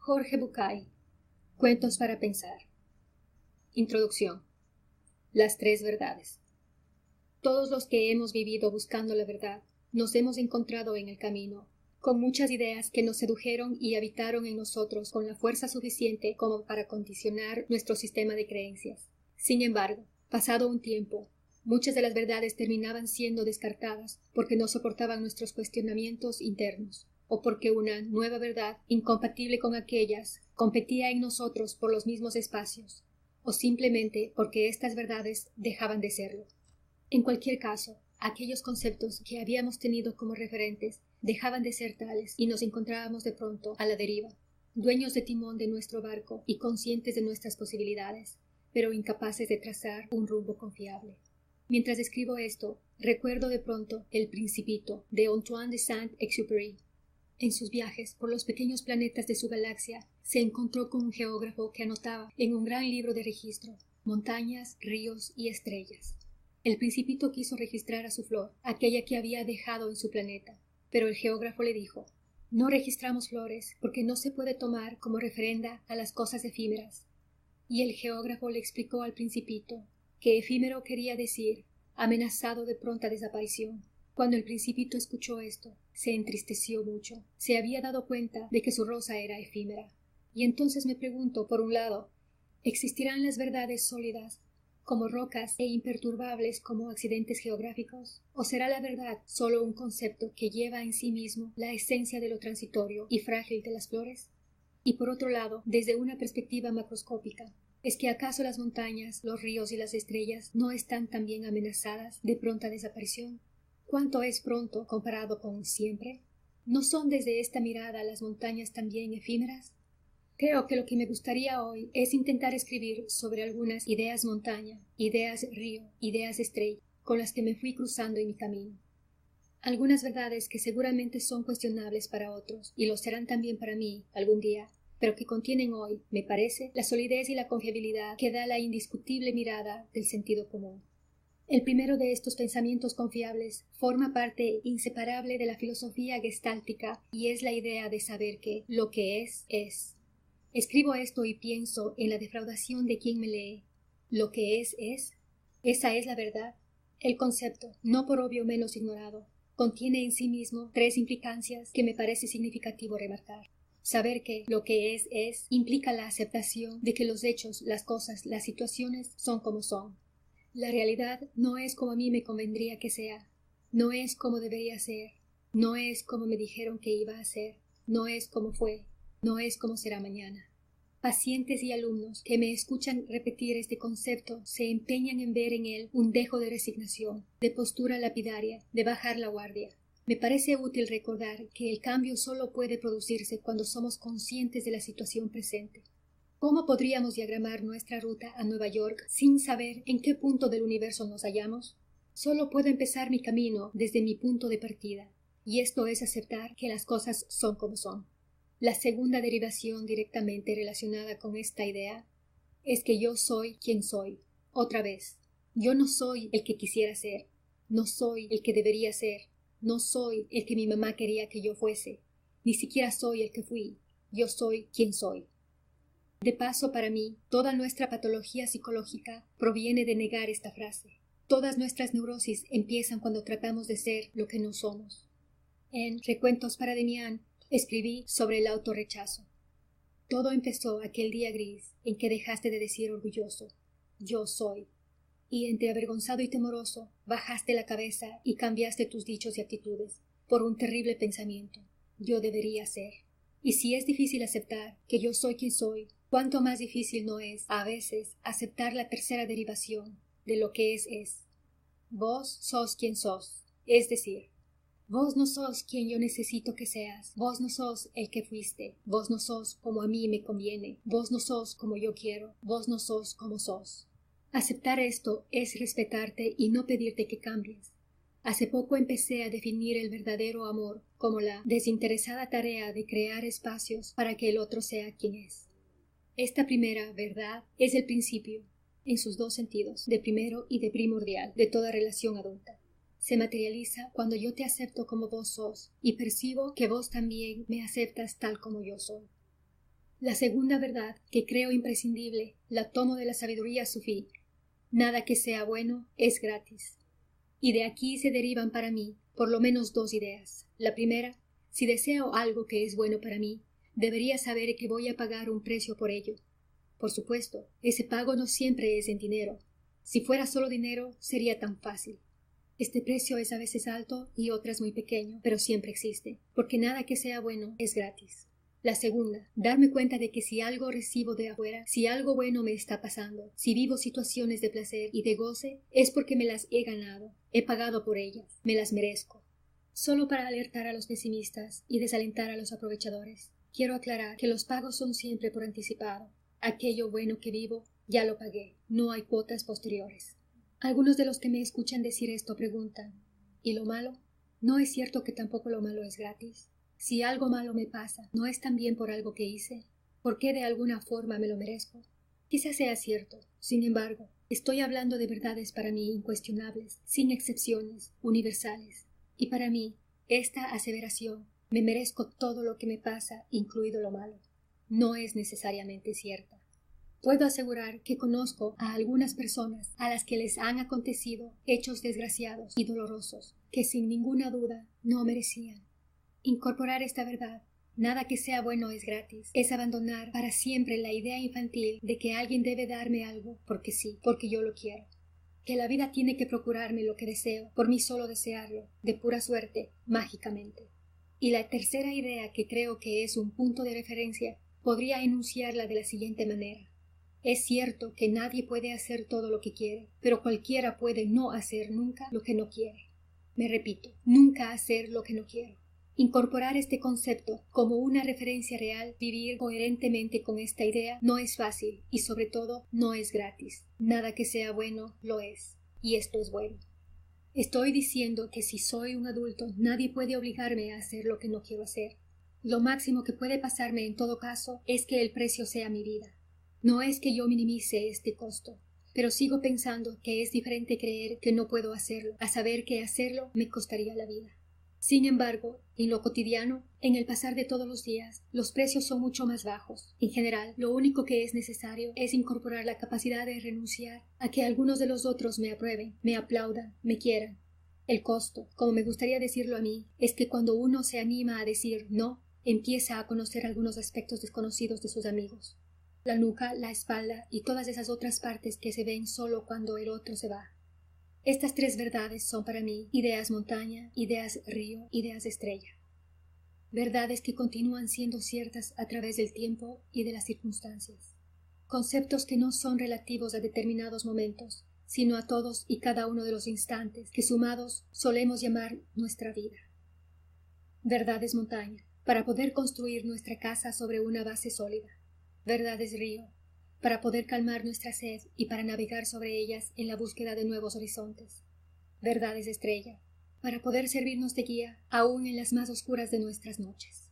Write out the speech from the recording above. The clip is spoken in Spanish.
Jorge Bucay. Cuentos para pensar. Introducción. Las tres verdades. Todos los que hemos vivido buscando la verdad, nos hemos encontrado en el camino, con muchas ideas que nos sedujeron y habitaron en nosotros con la fuerza suficiente como para condicionar nuestro sistema de creencias. Sin embargo, pasado un tiempo, muchas de las verdades terminaban siendo descartadas porque no soportaban nuestros cuestionamientos internos, o porque una nueva verdad, incompatible con aquellas, competía en nosotros por los mismos espacios, o simplemente porque estas verdades dejaban de serlo. En cualquier caso, aquellos conceptos que habíamos tenido como referentes dejaban de ser tales y nos encontrábamos de pronto a la deriva, dueños de timón de nuestro barco y conscientes de nuestras posibilidades, pero incapaces de trazar un rumbo confiable. Mientras escribo esto, recuerdo de pronto El Principito de Antoine de Saint-Exupéry. En sus viajes por los pequeños planetas de su galaxia, se encontró con un geógrafo que anotaba en un gran libro de registro montañas, ríos y estrellas. El Principito quiso registrar a su flor, aquella que había dejado en su planeta, pero el geógrafo le dijo: «No registramos flores porque no se puede tomar como referenda a las cosas efímeras». Y el geógrafo le explicó al Principito que efímero quería decir amenazado de pronta desaparición. Cuando el Principito escuchó esto, se entristeció mucho. Se había dado cuenta de que su rosa era efímera. Y entonces me pregunto, por un lado, ¿existirán las verdades sólidas como rocas e imperturbables como accidentes geográficos? ¿O será la verdad solo un concepto que lleva en sí mismo la esencia de lo transitorio y frágil de las flores? Y por otro lado, desde una perspectiva macroscópica, ¿es que acaso las montañas, los ríos y las estrellas no están también amenazadas de pronta desaparición? ¿Cuánto es pronto comparado con siempre? ¿No son desde esta mirada las montañas también efímeras? Creo que lo que me gustaría hoy es intentar escribir sobre algunas ideas montaña, ideas río, ideas estrella, con las que me fui cruzando en mi camino. Algunas verdades que seguramente son cuestionables para otros, y lo serán también para mí algún día, pero que contienen hoy, me parece, la solidez y la confiabilidad que da la indiscutible mirada del sentido común. El primero de estos pensamientos confiables forma parte inseparable de la filosofía gestáltica y es la idea de saber que lo que es, es. Escribo esto y pienso en la defraudación de quien me lee. Lo que es, es. Esa es la verdad. El concepto, no por obvio menos ignorado, contiene en sí mismo tres implicancias que me parece significativo remarcar. Saber que lo que es, implica la aceptación de que los hechos, las cosas, las situaciones son como son. La realidad no es como a mí me convendría que sea, no es como debería ser, no es como me dijeron que iba a ser, no es como fue, no es como será mañana. Pacientes y alumnos que me escuchan repetir este concepto se empeñan en ver en él un dejo de resignación, de postura lapidaria, de bajar la guardia. Me parece útil recordar que el cambio solo puede producirse cuando somos conscientes de la situación presente. ¿Cómo podríamos diagramar nuestra ruta a Nueva York sin saber en qué punto del universo nos hallamos? Solo puedo empezar mi camino desde mi punto de partida, y esto es aceptar que las cosas son como son. La segunda derivación directamente relacionada con esta idea es que yo soy quien soy. Otra vez, yo no soy el que quisiera ser, no soy el que debería ser, no soy el que mi mamá quería que yo fuese, ni siquiera soy el que fui, yo soy quien soy. De paso, para mí, toda nuestra patología psicológica proviene de negar esta frase. Todas nuestras neurosis empiezan cuando tratamos de ser lo que no somos. En Recuentos para Demián escribí sobre el autorrechazo. Todo empezó aquel día gris en que dejaste de decir orgulloso, yo soy, y entre avergonzado y temoroso bajaste la cabeza y cambiaste tus dichos y actitudes por un terrible pensamiento, yo debería ser. Y si es difícil aceptar que yo soy quien soy, cuánto más difícil no es, a veces, aceptar la tercera derivación de lo que es. Vos sos quien sos, es decir, vos no sos quien yo necesito que seas, vos no sos el que fuiste, vos no sos como a mí me conviene, vos no sos como yo quiero, vos no sos como sos. Aceptar esto es respetarte y no pedirte que cambies. Hace poco empecé a definir el verdadero amor como la desinteresada tarea de crear espacios para que el otro sea quien es. Esta primera verdad es el principio, en sus dos sentidos, de primero y de primordial, de toda relación adulta. Se materializa cuando yo te acepto como vos sos y percibo que vos también me aceptas tal como yo soy. La segunda verdad, que creo imprescindible, la tomo de la sabiduría sufí. Nada que sea bueno es gratis. Y de aquí se derivan para mí, por lo menos dos ideas. La primera, si deseo algo que es bueno para mí, debería saber que voy a pagar un precio por ello. Por supuesto, ese pago no siempre es en dinero. Si fuera solo dinero, sería tan fácil. Este precio es a veces alto y otras muy pequeño, pero siempre existe, porque nada que sea bueno es gratis. La segunda, darme cuenta de que si algo recibo de afuera, si algo bueno me está pasando, si vivo situaciones de placer y de goce, es porque me las he ganado, he pagado por ellas, me las merezco. Solo para alertar a los pesimistas y desalentar a los aprovechadores, quiero aclarar que los pagos son siempre por anticipado. Aquello bueno que vivo, ya lo pagué, no hay cuotas posteriores. Algunos de los que me escuchan decir esto preguntan, ¿y lo malo? ¿No es cierto que tampoco lo malo es gratis? Si algo malo me pasa, ¿no es también por algo que hice? ¿Por qué de alguna forma me lo merezco? Quizás sea cierto. Sin embargo, estoy hablando de verdades para mí incuestionables, sin excepciones, universales. Y para mí, esta aseveración, me merezco todo lo que me pasa, incluido lo malo, no es necesariamente cierta. Puedo asegurar que conozco a algunas personas a las que les han acontecido hechos desgraciados y dolorosos que sin ninguna duda no merecían. Incorporar esta verdad, nada que sea bueno es gratis, es abandonar para siempre la idea infantil de que alguien debe darme algo porque sí, porque yo lo quiero. Que la vida tiene que procurarme lo que deseo, por mí solo desearlo, de pura suerte, mágicamente. Y la tercera idea, que creo que es un punto de referencia, podría enunciarla de la siguiente manera. Es cierto que nadie puede hacer todo lo que quiere, pero cualquiera puede no hacer nunca lo que no quiere. Me repito, nunca hacer lo que no quiero. Incorporar este concepto como una referencia real, vivir coherentemente con esta idea, no es fácil y sobre todo no es gratis. Nada que sea bueno lo es, y esto es bueno. Estoy diciendo que si soy un adulto, nadie puede obligarme a hacer lo que no quiero hacer. Lo máximo que puede pasarme en todo caso es que el precio sea mi vida. No es que yo minimice este costo, pero sigo pensando que es diferente creer que no puedo hacerlo, a saber que hacerlo me costaría la vida. Sin embargo, en lo cotidiano, en el pasar de todos los días, los precios son mucho más bajos. En general, lo único que es necesario es incorporar la capacidad de renunciar a que algunos de los otros me aprueben, me aplaudan, me quieran. El costo, como me gustaría decirlo a mí, es que cuando uno se anima a decir no, empieza a conocer algunos aspectos desconocidos de sus amigos. La nuca, la espalda y todas esas otras partes que se ven solo cuando el otro se va. Estas tres verdades son para mí ideas montaña, ideas río, ideas estrella. Verdades que continúan siendo ciertas a través del tiempo y de las circunstancias. Conceptos que no son relativos a determinados momentos, sino a todos y cada uno de los instantes que sumados solemos llamar nuestra vida. Verdades montaña, para poder construir nuestra casa sobre una base sólida. Verdades río, para poder calmar nuestra sed y para navegar sobre ellas en la búsqueda de nuevos horizontes. Verdades estrella, para poder servirnos de guía aún en las más oscuras de nuestras noches.